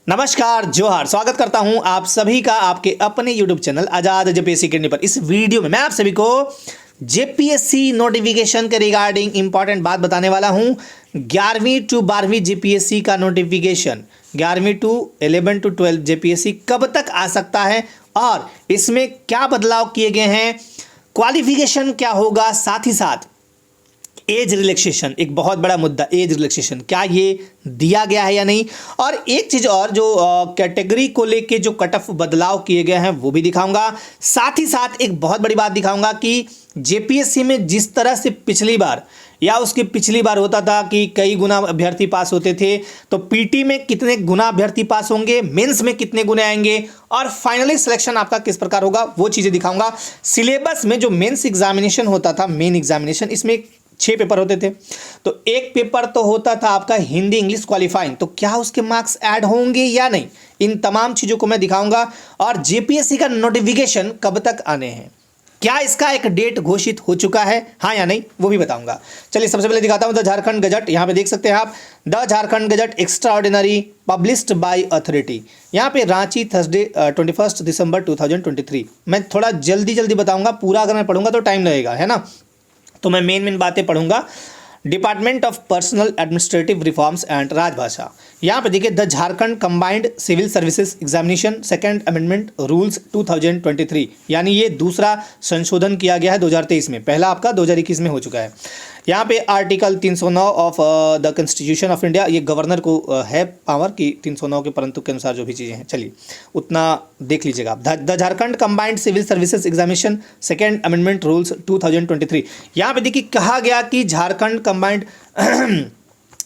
नमस्कार, जोहार। स्वागत करता हूं आप सभी का आपके अपने YouTube चैनल आजाद जेपीएससी अकेडमी पर। इस वीडियो में मैं आप सभी को जेपीएससी नोटिफिकेशन के रिगार्डिंग इंपॉर्टेंट बात बताने वाला हूं। 11वीं टू 12वीं जेपीएससी का नोटिफिकेशन 11वीं टू 11 टू 12 जेपीएससी कब तक आ सकता है और इसमें क्या बदलाव किए गए हैं, क्वालिफिकेशन क्या होगा, साथ ही साथ एज रिलैक्सेशन, एक बहुत बड़ा मुद्दा, एज रिलैक्सेशन क्या ये दिया गया है या नहीं। और एक चीज़ और, जो कैटेगरी को लेके जो कट ऑफ बदलाव किए गए हैं वो भी दिखाऊंगा। साथ ही साथ एक बहुत बड़ी बात दिखाऊंगा कि जेपीएससी में जिस तरह से पिछली बार या उसकी पिछली बार होता था कि कई गुना अभ्यर्थी पास होते थे, तो पीटी में कितने गुना अभ्यर्थी पास होंगे, मेंस में कितने गुने आएंगे और फाइनली सिलेक्शन आपका किस प्रकार होगा, वो चीज़ें दिखाऊंगा। सिलेबस में जो मेंस एग्जामिनेशन होता था, मेन एग्जामिनेशन, इसमें 6 पेपर होते थे। तो एक पेपर तो होता था आपका हिंदी इंग्लिश क्वालिफाइंग, तो क्या उसके मार्क्स ऐड होंगे या नहीं, इन तमाम चीज़ों को मैं दिखाऊंगा। और जेपीएससी का नोटिफिकेशन कब तक आने हैं, क्या इसका एक डेट घोषित हो चुका है, हाँ या नहीं, वो भी बताऊंगा। चलिए सबसे पहले दिखाता हूं द झारखंड गजट। यहाँ पे देख सकते हैं आप, the Jharkhand gazette extra ordinary published by authority. यहाँ पे रांची, थर्सडे 21 दिसंबर 2023। मैं थोड़ा जल्दी बताऊंगा, पूरा अगर मैं पढ़ूंगा तो टाइम लगेगा, है ना। तो मैं मेन बातें पढ़ूंगा। Department of personnel administrative reforms and Rajbhasha. यहाँ पे देखिए, the Jharkhand combined civil services examination second amendment rules 2023, यानी ये दूसरा संशोधन किया गया है 2023 में। पहला आपका 2021 में हो चुका है। यहाँ पे article 309 of the constitution of India, ये गवर्नर को है पावर कि 309 के परंतु के अनुसार जो भी चीज़ें हैं, चलिए उतना देख लीजिएगा आप। The Jharkhand combined civil services examination second amendment rules 2023। यहाँ पे देखिए कहा गया कि Jharkhand combined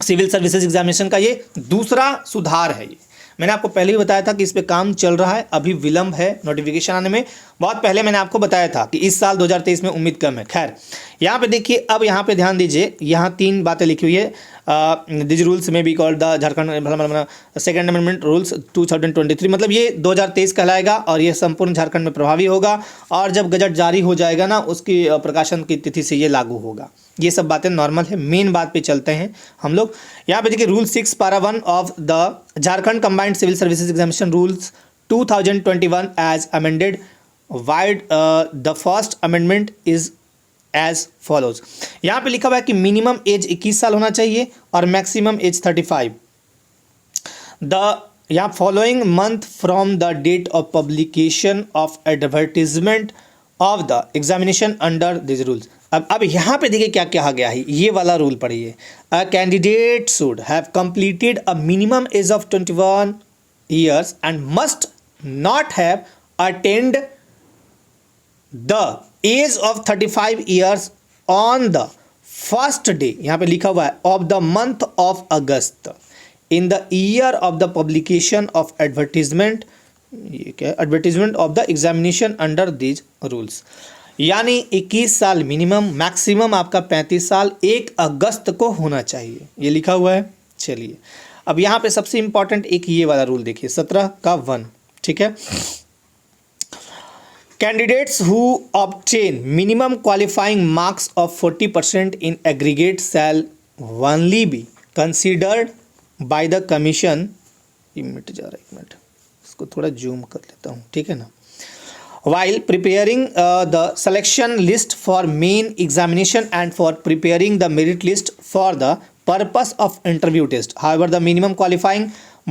civil services examination का ये दूसरा सुधार है। ये मैंने आपको पहले ही बताया था कि इस पे काम चल रहा है, अभी विलंब है नोटिफिकेशन आने में। बहुत पहले मैंने आपको बताया था कि इस साल 2023 में उम्मीद कम है। खैर, यहाँ पे देखिए, अब यहाँ पे ध्यान दीजिए, यहाँ 3 बातें लिखी हुई है। दिस रूल्स में be called the Jharkhand second amendment rules 2023, मतलब ये 2023 कहलाएगा और ये संपूर्ण झारखंड में प्रभावी होगा। और जब गजट जारी हो जाएगा ना, उसकी प्रकाशन की तिथि से ये लागू होगा। ये सब बातें नॉर्मल है, मेन बात पे चलते हैं हम लोग। यहाँ पे देखिए, rule 6 para 1 of the Jharkhand combined civil services examination rules 2021 as amended vide the first amendment is as follows. यहाँ पे लिखा हुआ है कि मिनिमम एज 21 साल होना चाहिए और मैक्सिमम एज 35। यहाँ following month from the date of publication of advertisement of the examination under this rules. अब यहाँ पे देखिए क्या कहा गया है, ये वाला रूल पढ़िए। A candidate should have completed a minimum age of 21 years and must not have attained the age of 35 years on the first day, यहाँ पे लिखा हुआ है, of the month of August in the year of the publication of advertisement, ये क्या है, advertisement of the examination under these rules। यानी 21 साल मिनिमम, मैक्सिमम आपका 35 साल 1 अगस्त को होना चाहिए, ये लिखा हुआ है। चलिए अब यहाँ पे सबसे इंपॉर्टेंट एक ये वाला रूल देखिए, 17 का 1, ठीक है। Candidates who obtain minimum qualifying marks of 40% in aggregate shall only be considered by the commission. मिट जा रहा है, 1 मिनट, इसको थोड़ा जूम कर लेता हूँ, ठीक है ना। While preparing the selection list for main examination and for preparing the merit list for the purpose of interview test, however the minimum qualifying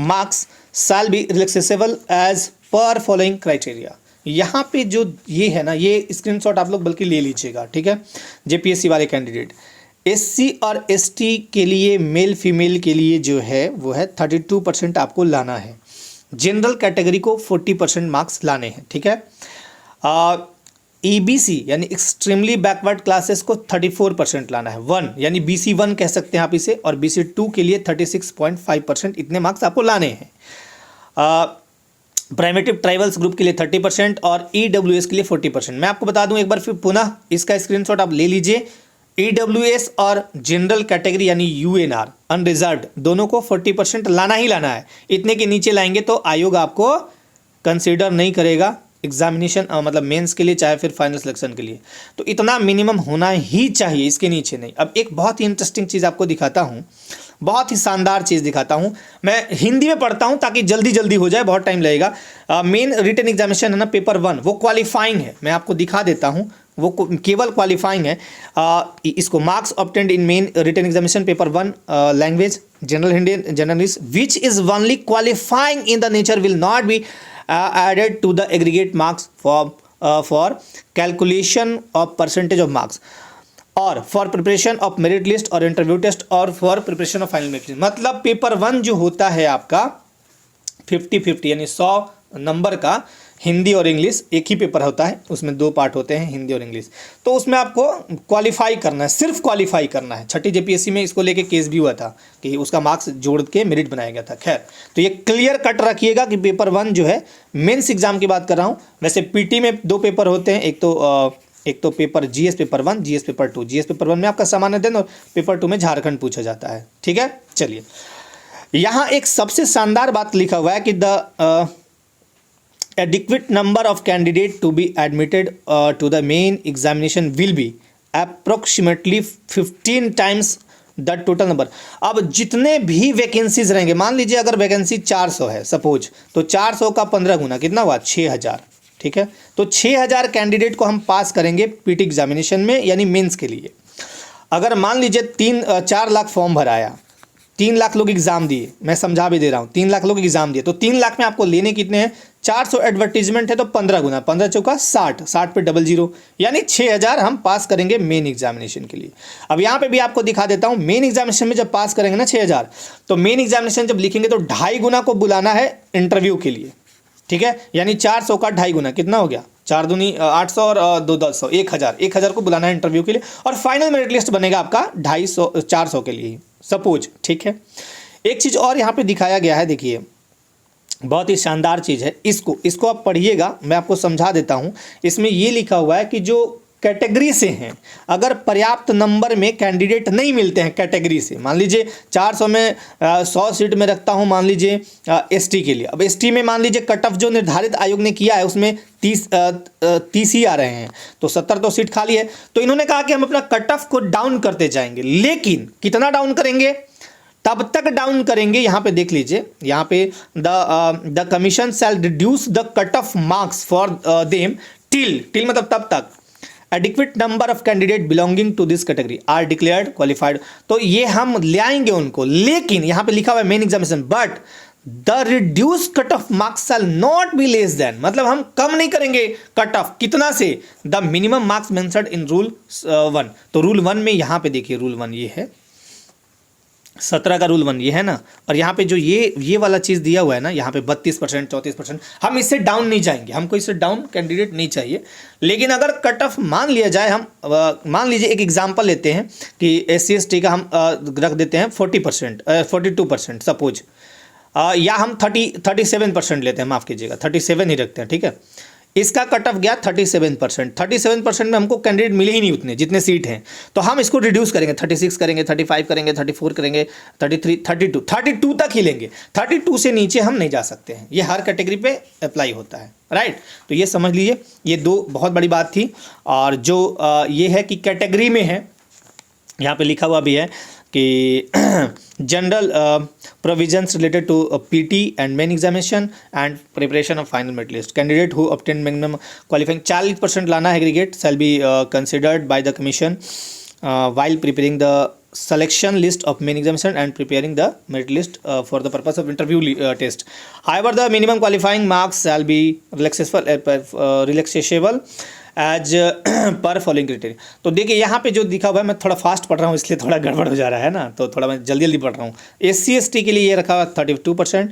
marks shall be relaxable as per following criteria। यहाँ पे जो ये है ना, ये screenshot आप लोग बल्कि ले लीजिएगा, ठीक है। जेपीएससी वाले कैंडिडेट, एससी और एसटी के लिए, मेल फीमेल के लिए जो है वो है 32% आपको लाना है। जनरल कैटेगरी को 40% मार्क्स लाने हैं, ठीक है। ईबीसी यानी एक्सट्रीमली बैकवर्ड क्लासेस को 34% लाना है, 1 यानी बीसी 1 कह सकते हैं आप इसे, और बीसी 2 के लिए 36.5%, इतने मार्क्स आपको लाने हैं। प्राइमेटिव ट्राइबल्स ग्रुप के लिए 30% और ईडब्ल्यूएस के लिए 40%। मैं आपको बता दूं एक बार फिर पुनः, इसका स्क्रीनशॉट आप ले लीजिए। ईडब्ल्यूएस और जनरल कैटेगरी यानी यूएनआर अनरिजर्व्ड दोनों को 40% लाना ही लाना है। इतने के नीचे लाएंगे तो आयोग आपको कंसीडर नहीं करेगा एग्जामिनेशन, मतलब मेंस के लिए चाहे फिर फाइनल सिलेक्शन के लिए। तो इतना मिनिमम होना ही चाहिए, इसके नीचे नहीं। अब एक बहुत ही इंटरेस्टिंग चीज़ आपको दिखाता हूँ, बहुत ही शानदार चीज़ दिखाता हूँ। मैं हिंदी में पढ़ता हूँ ताकि जल्दी जल्दी हो जाए, बहुत टाइम लगेगा। मेन रिटन एग्जामिनेशन है ना पेपर 1, वो क्वालिफाइंग है। मैं आपको दिखा देता हूँ, वो केवल क्वालिफाइंग है। इसको marks obtained in main written examination paper 1 language general Hindi general English which is only qualifying in the nature will not be added to the aggregate marks for calculation of percentage of marks और for preparation of merit list और interview test और for preparation of final merit list. मतलब paper 1 जो होता है आपका 50-50 यानी 100 number का हिंदी और इंग्लिश एक ही पेपर होता है, उसमें 2 पार्ट होते हैं हिंदी और इंग्लिश। तो उसमें आपको क्वालिफाई करना है, सिर्फ क्वालिफाई करना है। छठी जेपीएससी में इसको लेके केस भी हुआ था कि उसका मार्क्स जोड़ के मेरिट बनाया गया था। खैर, तो ये क्लियर कट रखिएगा कि पेपर 1 जो है मेंस एग्जाम की बात कर रहा हूँ। वैसे पीटी में 2 पेपर होते हैं, एक तो paper GS paper 1, GS paper 2। GS paper 1 में आपका सामान्य अध्ययन और पेपर 2 में झारखंड पूछा जाता है। ठीक है, चलिए यहाँ एक सबसे शानदार बात लिखा हुआ है कि the adequate number of candidate to be admitted to the main examination will be approximately 15 times the total number। अब जितने भी वैकेंसीज रहेंगे, मान लीजिए अगर वैकेंसी 400 है सपोज, तो 400 का 15 गुना कितना हुआ 6000। ठीक है, तो 6000 कैंडिडेट को हम पास करेंगे पीटी एग्जामिनेशन में यानी मेंस के लिए। अगर मान लीजिए 4 लाख फॉर्म भराया, 3 लाख लोग एग्जाम दिए, मैं समझा भी दे रहा हूँ, 3 लाख लोग एग्जाम दिए, तो 3 लाख में आपको लेने कितने हैं 400 एडवर्टीजमेंट है तो 15 गुना, 15 चौका 60, 60 पे 00 यानी 6000 हम पास करेंगे मेन एग्जामिनेशन के लिए। अब यहाँ पे भी आपको दिखा देता हूँ, मेन एग्जामिनेशन में जब पास करेंगे ना 6000, तो मेन एग्जामिनेशन जब लिखेंगे तो 2.5 गुना को बुलाना है इंटरव्यू के लिए। ठीक है, यानी 400 का 2.5 गुना कितना हो गया 4 दूनी 800 और 2 10 1000 को बुलाना है इंटरव्यू के लिए, और फाइनल मेरिट लिस्ट बनेगा आपका 250 400 के लिए सपोज। ठीक है, एक चीज़ और यहाँ पे दिखाया गया है, देखिए बहुत ही शानदार चीज़ है, इसको आप पढ़िएगा, मैं आपको समझा देता हूँ। इसमें ये लिखा हुआ है कि जो कैटेगरी से हैं, अगर पर्याप्त नंबर में कैंडिडेट नहीं मिलते हैं कैटेगरी से, मान लीजिए 400 में 100 सीट में रखता हूँ मान लीजिए एसटी के लिए। अब एसटी में मान लीजिए कट ऑफ जो निर्धारित आयोग ने किया है उसमें 30 ही आ रहे हैं, तो 70 तो सीट खाली है। तो इन्होंने कहा कि हम अपना कट ऑफ को डाउन करते जाएंगे, लेकिन कितना डाउन करेंगे, तब तक डाउन करेंगे, यहाँ पे देख लीजिए, यहाँ पे the commission shall reduce the cut off marks for them till मतलब तब तक adequate number of candidate belonging to this category are declared qualified. तो ये हम ले आएंगे उनको, लेकिन यहाँ पे लिखा हुआ है main examination but the reduce cut off marks shall not be less than, मतलब हम कम नहीं करेंगे कट ऑफ, कितना से the minimum marks mentioned in rule 1। तो रूल 1 में यहाँ पे देखिए रूल 1 ये है, 17 का रूल 1 ये है ना, और यहाँ पे जो ये वाला चीज़ दिया हुआ है ना, यहाँ पे 32% 34%, हम इससे डाउन नहीं जाएंगे, हमको इससे डाउन कैंडिडेट नहीं चाहिए। लेकिन अगर कट ऑफ मान लिया जाए, हम मान लीजिए एक एग्जांपल लेते हैं कि SC ST का हम रख देते हैं 40% 42% सपोज, या हम 37% लेते हैं, माफ़ कीजिएगा 37 ही रखते हैं। ठीक है, इसका कट ऑफ गया 37%, 37% में हमको कैंडिडेट मिले ही नहीं उतने जितने सीट हैं, तो हम इसको रिड्यूस करेंगे, 36 करेंगे, 35 करेंगे, 34 करेंगे, 33 32 तक ही लेंगे, 32 से नीचे हम नहीं जा सकते हैं। ये हर कैटेगरी पे अप्लाई होता है, राइट। तो ये समझ लीजिए, ये 2 बहुत बड़ी बात थी। और जो ये है कि कैटेगरी में है, यहाँ पे लिखा हुआ भी है कि general provisions related to PT and main examination and preparation of final merit list candidate who obtain minimum qualifying 40% लाना है aggregate shall be considered by the commission while preparing the selection list of main examination and preparing the merit list for the purpose of interview test. However, the minimum qualifying marks shall be relaxable as per following criteria. तो देखिए यहाँ पे जो दिखा हुआ है, मैं थोड़ा फास्ट पढ़ रहा हूँ इसलिए थोड़ा गड़बड़ हो जा रहा है ना, तो थोड़ा मैं जल्दी जल्दी पढ़ रहा हूँ। SC ST के लिए ये रखा हुआ 32%,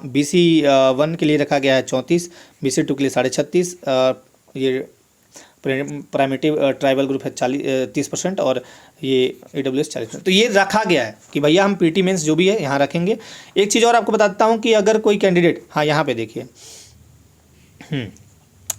BC 1 के लिए रखा गया है 34, BC 2 के लिए 36.5, ये प्राइमेटिव ट्राइबल ग्रुप है 30% और ये AWS 40%। तो ये रखा गया है कि भैया हम PT मेंस जो भी है यहाँ रखेंगे। एक चीज़ और आपको बताता हूँ कि अगर कोई कैंडिडेट, हाँ यहाँ पे देखिए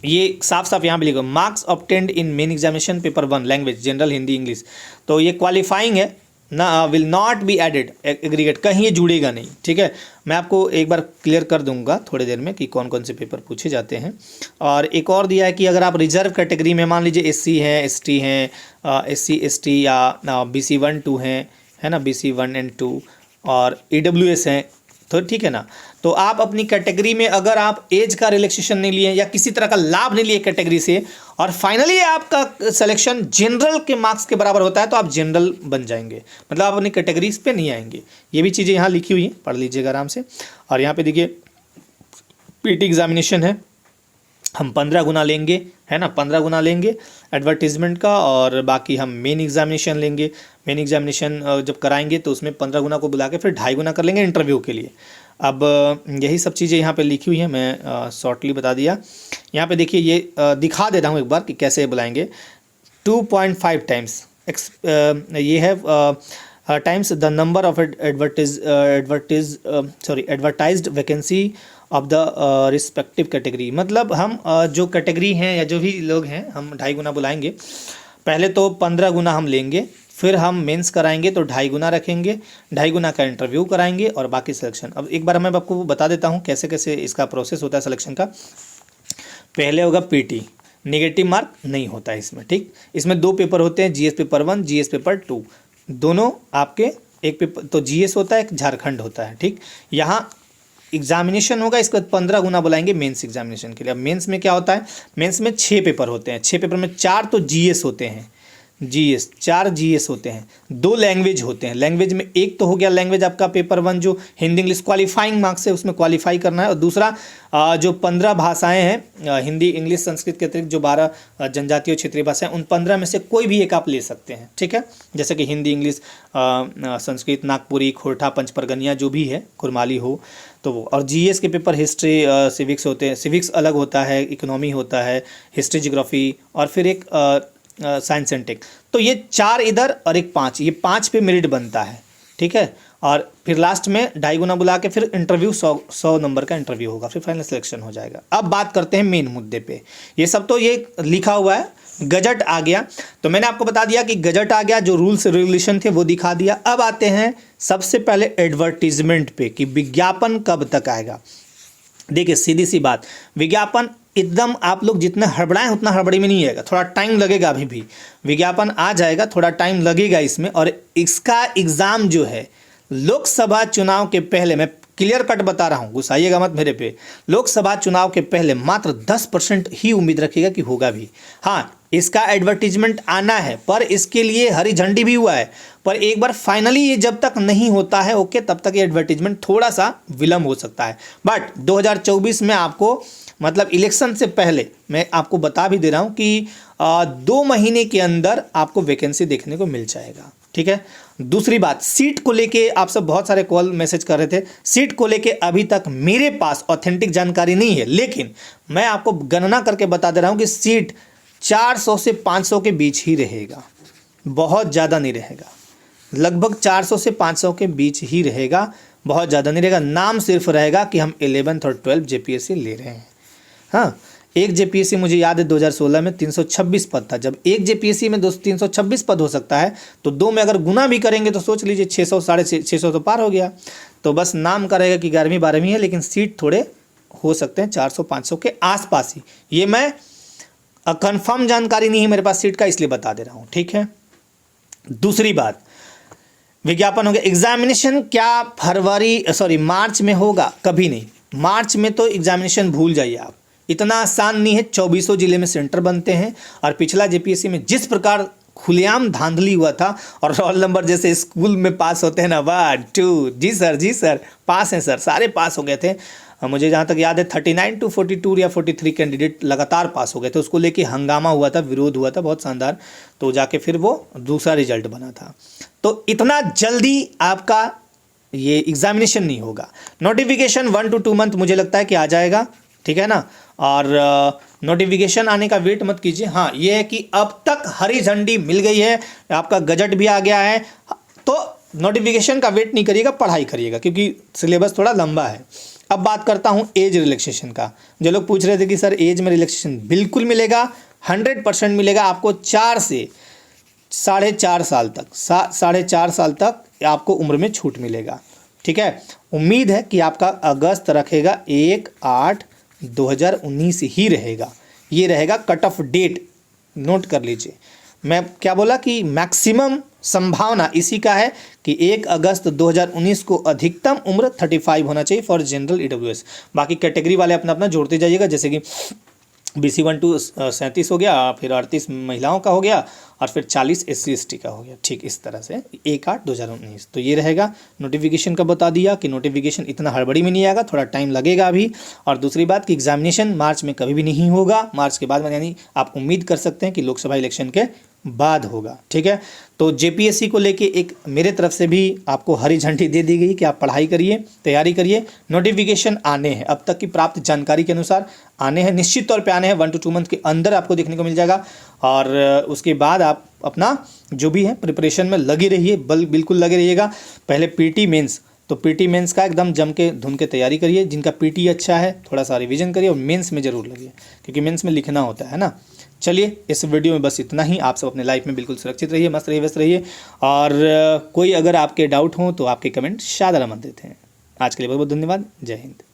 ये साफ साफ यहाँ पे लिखो marks obtained in main examination paper 1 language general Hindi English, तो ये क्वालिफाइंग है ना, will not be added aggregate, कहीं ये जुड़ेगा नहीं। ठीक है, मैं आपको एक बार क्लियर कर दूंगा थोड़ी देर में कि कौन कौन से पेपर पूछे जाते हैं। और एक और दिया है कि अगर आप रिजर्व कैटेगरी में मान लीजिए SC हैं, ST हैं, SC ST या BC 1 2 हैं, है ना, BC 1 एंड 2 और EWS हैं, तो ठीक है ना। तो आप अपनी कैटेगरी में अगर आप एज का रिलैक्सेशन नहीं लिए या किसी तरह का लाभ नहीं लिए कैटेगरी से, और फाइनली आपका सिलेक्शन जनरल के मार्क्स के बराबर होता है, तो आप जनरल बन जाएंगे, मतलब आप अपनी कैटेगरीज पे नहीं आएंगे। ये भी चीज़ें यहाँ लिखी हुई हैं, पढ़ लीजिएगा आराम से। और यहाँ पे देखिए PT एग्जामिनेशन है, हम 15 गुना लेंगे, है ना, 15 गुना लेंगे एडवर्टीजमेंट का, और बाकी हम मेन एग्जामिनेशन लेंगे। मेन एग्जामिनेशन जब कराएंगे तो उसमें 15 गुना को बुला के फिर 2.5 गुना कर लेंगे इंटरव्यू के लिए। अब यही सब चीज़ें यहाँ पे लिखी हुई हैं, मैं शॉर्टली बता दिया। यहाँ पे देखिए ये दिखा दे रहा हूँ एक बार कि कैसे बुलाएंगे। 2.5 टाइम्स ये है times the number of advertised vacancy of the respective category. मतलब हम जो कैटेगरी हैं या जो भी लोग हैं, हम 2.5 गुना बुलाएंगे। पहले तो 15 गुना हम लेंगे, फिर हम मेंस कराएंगे तो 2.5 गुना रखेंगे, 2.5 गुना का इंटरव्यू कराएंगे और बाकी सिलेक्शन। अब एक बार मैं आपको बता देता हूँ कैसे कैसे इसका प्रोसेस होता है सिलेक्शन का। पहले होगा PT, नेगेटिव मार्क नहीं होता है इसमें, ठीक। इसमें 2 पेपर होते हैं, GS पेपर 1, GS पेपर 2, दोनों आपके एक पेपर, तो GS होता है, एक झारखंड होता है, ठीक। यहाँ एग्जामिनेशन होगा, इसके बाद 15 गुना बुलाएंगे मेंस एग्जामिनेशन के लिए। अब मेंस में क्या होता है, मेंस में 6 पेपर होते हैं, 6 पेपर में 4 तो GS होते हैं, 4 GS होते हैं, 2 लैंग्वेज होते हैं। लैंग्वेज में एक तो हो गया लैंग्वेज आपका पेपर 1 जो हिंदी इंग्लिश क्वालिफाइंग मार्क्स है, उसमें क्वालिफाई करना है, और दूसरा जो 15 भाषाएं हैं, हिंदी इंग्लिश संस्कृत के अतिरिक्त जो 12 जनजातीय क्षेत्रीय भाषाएं, उन 15 में से कोई भी एक आप ले सकते हैं, ठीक है। जैसे कि हिंदी इंग्लिश संस्कृत नागपुरी खोरठा पंचपरगनिया जो भी है, कुरमाली हो तो वो। और GS के पेपर हिस्ट्री सिविक्स होते हैं, सिविक्स अलग होता है, इकोनॉमी होता है, हिस्ट्री जियोग्राफी, और फिर एक साइंस एंड टेक। तो ये 4 इधर और एक 5, ये 5 पे मेरिट बनता है, ठीक है। और फिर लास्ट में 2.5 गुना बुला के फिर इंटरव्यू 100 नंबर का इंटरव्यू होगा, फिर फाइनल सिलेक्शन हो जाएगा। अब बात करते हैं मेन मुद्दे पे। ये सब तो ये लिखा हुआ है, गजट आ गया, तो मैंने आपको बता दिया कि गजट आ गया, जो रूल्स रेगुलेशन थे वो दिखा दिया। अब आते हैं सबसे पहले एडवर्टीजमेंट पे कि विज्ञापन कब तक आएगा। देखिए सीधी सी बात, विज्ञापन एकदम आप लोग जितना हड़बड़ाएं उतना हड़बड़ी में नहीं आएगा, थोड़ा टाइम लगेगा। अभी भी विज्ञापन आ जाएगा, थोड़ा टाइम लगेगा इसमें। और इसका एग्ज़ाम जो है लोकसभा चुनाव के पहले, मैं क्लियर कट बता रहा हूँ, गुस्साइएगा मत मेरे पे, लोकसभा चुनाव के पहले मात्र 10% ही उम्मीद रखिएगा कि होगा भी। हाँ, इसका एडवर्टीजमेंट आना है, पर इसके लिए हरी झंडी भी हुआ है, पर एक बार फाइनली ये जब तक नहीं होता है ओके, तब तक ये एडवर्टीजमेंट थोड़ा सा विलम्ब हो सकता है। बट 2024 में आपको, मतलब इलेक्शन से पहले, मैं आपको बता भी दे रहा हूँ कि 2 महीने के अंदर आपको वैकेंसी देखने को मिल जाएगा, ठीक है। दूसरी बात, सीट को लेके आप सब बहुत सारे कॉल मैसेज कर रहे थे। सीट को लेके अभी तक मेरे पास ऑथेंटिक जानकारी नहीं है, लेकिन मैं आपको गणना करके बता दे रहा हूँ कि सीट 400 से 500 के बीच ही रहेगा, बहुत ज़्यादा नहीं रहेगा, लगभग 400 से 500 के बीच ही रहेगा, बहुत ज़्यादा नहीं रहेगा। नाम सिर्फ रहेगा कि हम 11th और 12th JPSC ले रहे हैं। हाँ, एक JPSC मुझे याद है 2016 में 326 पद था। जब एक JPSC में 326 पद हो सकता है, तो 2 में अगर गुना भी करेंगे तो सोच लीजिए 600 650 तो पार हो गया। तो बस नाम का रहेगा कि 11वीं 12वीं है, लेकिन सीट थोड़े हो सकते हैं 400-500 के आसपास ही। ये मैं कंफर्म जानकारी नहीं है मेरे पास सीट का, इसलिए बता दे रहा हूँ, ठीक है। दूसरी बात, विज्ञापन हो गया। एग्जामिनेशन क्या मार्च में होगा? कभी नहीं। मार्च में तो एग्जामिनेशन भूल जाइए आप, इतना आसान नहीं है। 24 जिले में सेंटर बनते हैं, और पिछला JPSC में जिस प्रकार खुलेआम धांधली हुआ था, और रोल नंबर जैसे स्कूल में पास होते हैं ना, 1 2 जी सर पास हैं सर, सारे पास हो गए थे। मुझे जहाँ तक याद है 39 to 42 या 43 कैंडिडेट लगातार पास हो गए थे। उसको लेके हंगामा हुआ था, विरोध हुआ था बहुत शानदार, तो जाके फिर वो दूसरा रिजल्ट बना था। तो इतना जल्दी आपका ये एग्जामिनेशन नहीं होगा। नोटिफिकेशन 1 to 2 मंथ मुझे लगता है कि आ जाएगा, ठीक है ना। और नोटिफिकेशन आने का वेट मत कीजिए। हाँ, ये है कि अब तक हरी झंडी मिल गई है, आपका गजट भी आ गया है, तो नोटिफिकेशन का वेट नहीं करिएगा, पढ़ाई करिएगा, क्योंकि सिलेबस थोड़ा लंबा है। अब बात करता हूँ एज रिलैक्सेशन का। जो लोग पूछ रहे थे कि सर एज में रिलैक्सेशन, बिल्कुल मिलेगा, 100% मिलेगा आपको। 4 से 4.5 साल तक, 4.5 साल तक आपको उम्र में छूट मिलेगा, ठीक है। उम्मीद है कि आपका अगस्त रखेगा 1/8/2019 ही रहेगा, ये रहेगा कट ऑफ डेट, नोट कर लीजिए। मैं क्या बोला कि मैक्सिमम संभावना इसी का है कि 1 अगस्त 2019 को अधिकतम उम्र 35 होना चाहिए फॉर जनरल ईडब्ल्यूएस। बाकी कैटेगरी वाले अपना अपना जोड़ते जाइएगा, जैसे कि BC 1 to 37 हो गया, फिर 38 महिलाओं का हो गया और फिर 40 SC ST का हो गया। ठीक इस तरह से 1/8/2019। तो ये रहेगा। नोटिफिकेशन का बता दिया कि नोटिफिकेशन इतना हड़बड़ी में नहीं आएगा, थोड़ा टाइम लगेगा अभी। और दूसरी बात कि एग्जामिनेशन मार्च में कभी भी नहीं होगा, मार्च के बाद में, यानी आप उम्मीद कर सकते हैं कि लोकसभा इलेक्शन के बाद होगा। ठीक है, तो JPSC को लेके एक मेरे तरफ से भी आपको हरी झंडी दे दी गई कि आप पढ़ाई करिए, तैयारी करिए। नोटिफिकेशन आने हैं, अब तक की प्राप्त जानकारी के अनुसार आने हैं, निश्चित तौर पे आने हैं। 1 to 2 मंथ के अंदर आपको देखने को मिल जाएगा। और उसके बाद आप अपना जो भी है प्रिपरेशन में लगे रहिए, बिल्कुल लगे रहिएगा। पहले PT मेंस, तो PT मेंस का एकदम जम के धुन के तैयारी करिए। जिनका PT अच्छा है थोड़ा सा रिवीजन करिए और मेंस में ज़रूर लगिए, क्योंकि मेंस में लिखना होता है ना। चलिए, इस वीडियो में बस इतना ही। आप सब अपने लाइफ में बिल्कुल सुरक्षित रहिए, मस्त रहिए, व्यस्त रहिए। और कोई अगर आपके डाउट हो तो आपके कमेंट शायद मत देते हैं। आज के लिए बहुत बहुत धन्यवाद। जय हिंद।